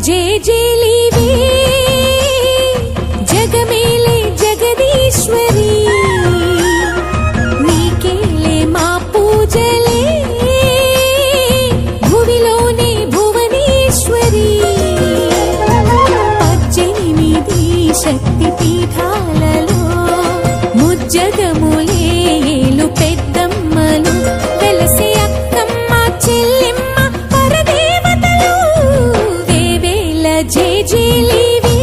జేజేలివే జగమేలే జగదీశ్వరి నీకేలే మా పూజలే భువిలోనే భువనేశ్వరి 18 శక్తి పీఠాలలో ముజ్జగములే ఏలు పెద్దమ్మలు వెలసే అక్కమ్మ చెల్లెమ్మ పరదేవతలు వేవేల జేజేలివే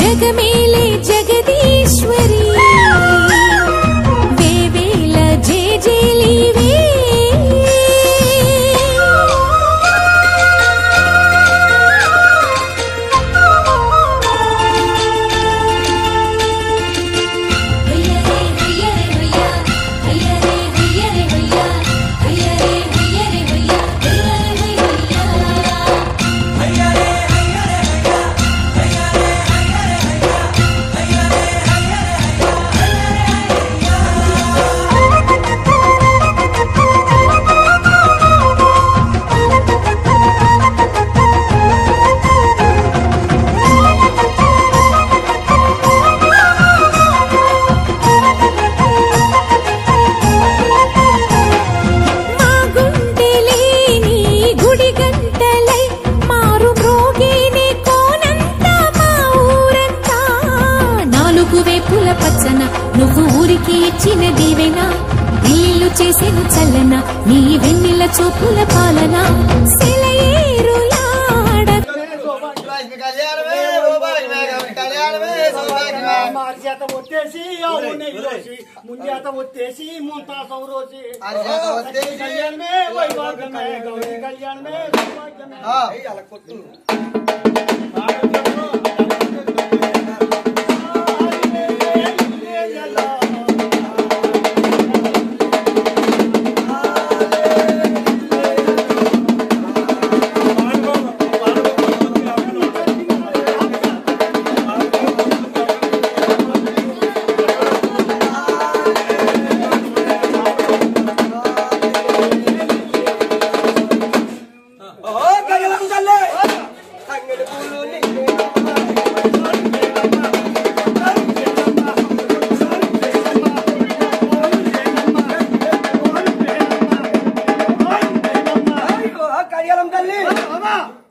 జగమేలే జగదీశ్వరి వేవేల జేజేలివే నువ్వు ఊరికి ఇచ్చిన దీవెన ఇల్లు చేసేను చల్లన నీ వెన్నెల చూపుల పాలన సెలయేరులాడ చేత వచ్చేసి ముంజేత వచ్చేసి ముంతా సౌరోసి కళ్యాణమే వైభాగ్యమే గౌరీ కళ్యాణమే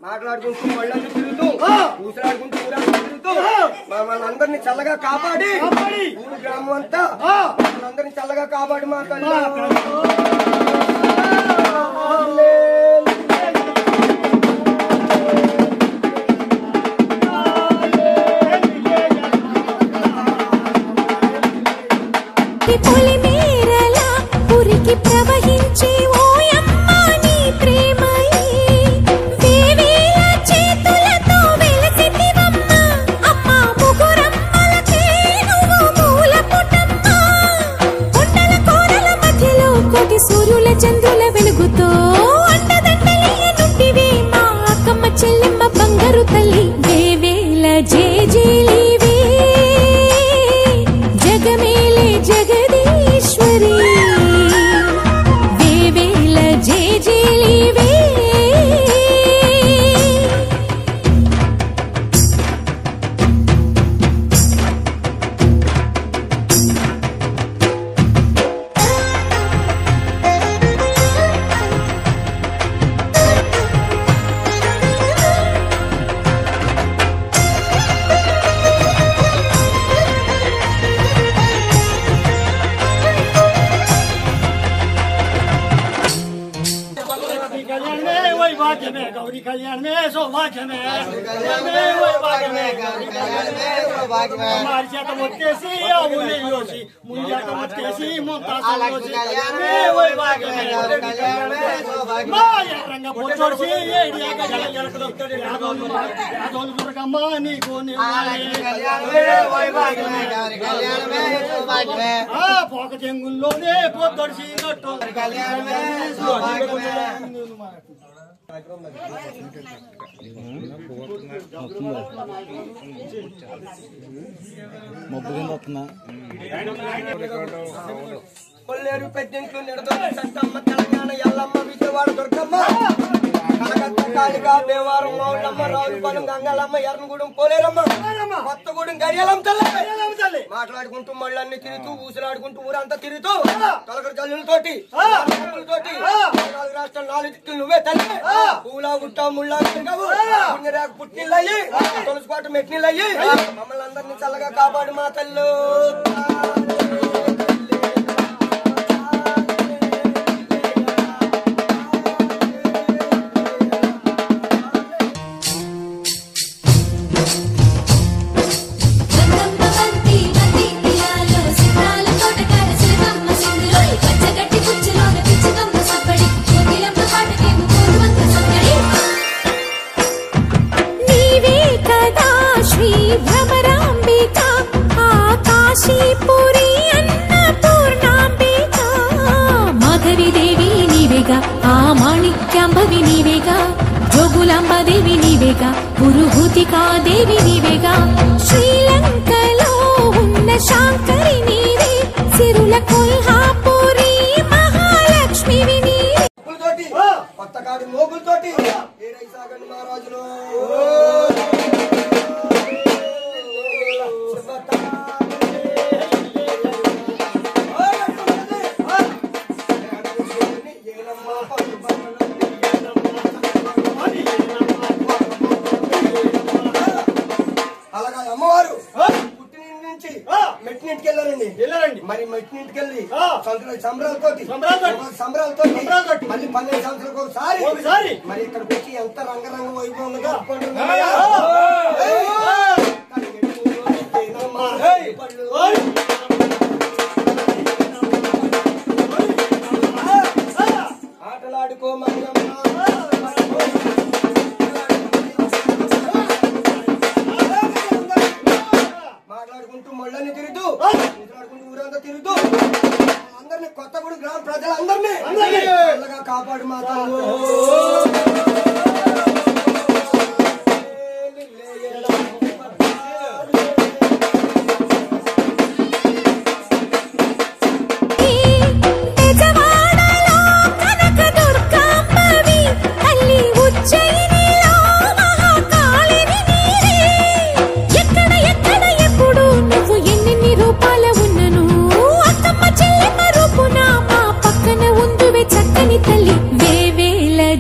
మాట్లాడుకుంటూ మళ్ళీ తిరుగుతూ ఊసలాడుకుంటూ తిరుగుతూ మమ్మల్ని అందరినీ చల్లగా కాపాడి ఊరు గ్రామం అంతా మమ్మల్ని అందరినీ చల్లగా కాపాడి మా తల్లి ప్రవహించే ఓయమ్మ నీ ప్రేమయే వేవేల చేతులతో వెలసితివమ్మ అమ్మ ముగురమ్మలకే నువ్వు మూల పుటమ్మ కొండల కోరల మధ్యలో కోటి సూర్యుల చంద్రుల వెలుగుతో అండదండలియనుంటివే మా అక్కమ్మ చెల్లెమ్మ బంగారు తల్లి వేవేల జేజేలివే జగమేలే జగదీశ్వరి జేజేలివే गौरी कल्याण में सौभाग्य में हमारी చేత వచ్చేసి అవునే యోసి ముంజాత వచ్చేసి ముంతా సౌరోసి మా రంగ పొచ్చోసి ఏడియాక జలగలకదొత్తడి యాదోలు దుర్గమ్మ నీకు పోక చెంగుల్లోనే పొద్దొడిసి నట్టు కొల్లేరు పెద్దింట్లు నిడదొల్లి సంతమ్మ తెలంగాణ ఎల్లమ్మ విజయవాడ దుర్గమ్మ కనకత్త కాళిక దేవారం మౌళ్ళమ్మ రావులపాలెం గంగాలమ్మ ఎర్రగూడెం పోలేరమ్మ కొత్తగూడెం గడియాలం తల్లి మాట్లాడుకుంటూ మళ్ళీ తిరుగుతూ ఊసలాడుకుంటూ ఊరంతా తిరుగుతూ తొలగడ జల్లులతోటి తోటి 4 రాష్ట్రాలు 4 దిక్కులు నువ్వే తల్లి పూలా గుట్ట ముళ్ళా పుణ్యరేఖ పుట్టినయ్యి తులసికోట మెట్టినయ్యి మమ్మల్ని అందరినీ చల్లగా కాపాడు మా తల్లు మాణిక్యాంబవి నీవేగా జోగులాంబాదేవి నీవేగా పురుహూతికా దేవి నీవేగా శ్రీలంకలో ఉన్న శాంకరి నీవే సిరుల కొల్హాపురి మహాలక్ష్మివి నీవే కొత్తకాడి మోగులతోటి ఏరైసాగండి మహారాజులు అలాగా అమ్మవారు పుట్టినింటి నుంచి మెట్టినింటికి వెళ్ళారండి మరి మెట్టినింటికి వెళ్ళి సంబరాలతోటి మళ్ళీ 12 సంవత్సరాలకు ఒకసారి మరి ఇక్కడికి వచ్చి ఎంత రంగరంగ వైభవంగా జరుపుకుంటున్నారు ఆటలాడుకో మాట్లాడుకుంటూ మళ్ళీ తిరుగుతూ ఊరంతా తిరుగుతూ అందరినీ కొత్తగూడెం గ్రామ ప్రజలందరినీ చల్లగా కాపాడు మాతాలు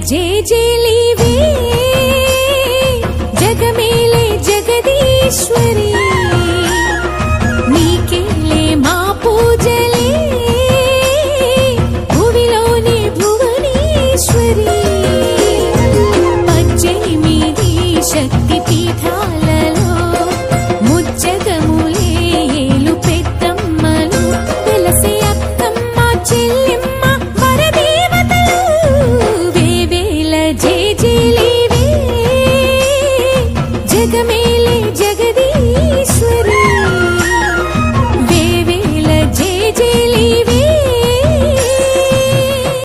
జయజయలీవే జగమేలే జగదీశ్వరి నీకేలే మా పూజలే భువిలోనే భువనేశ్వరి 18 శక్తి పీఠాలలో ముజ్జగములే ఏలు పెద్దమ్మలు వెలసే అక్కమ్మ చెల్లెమ్మ జగమేలే జగదీ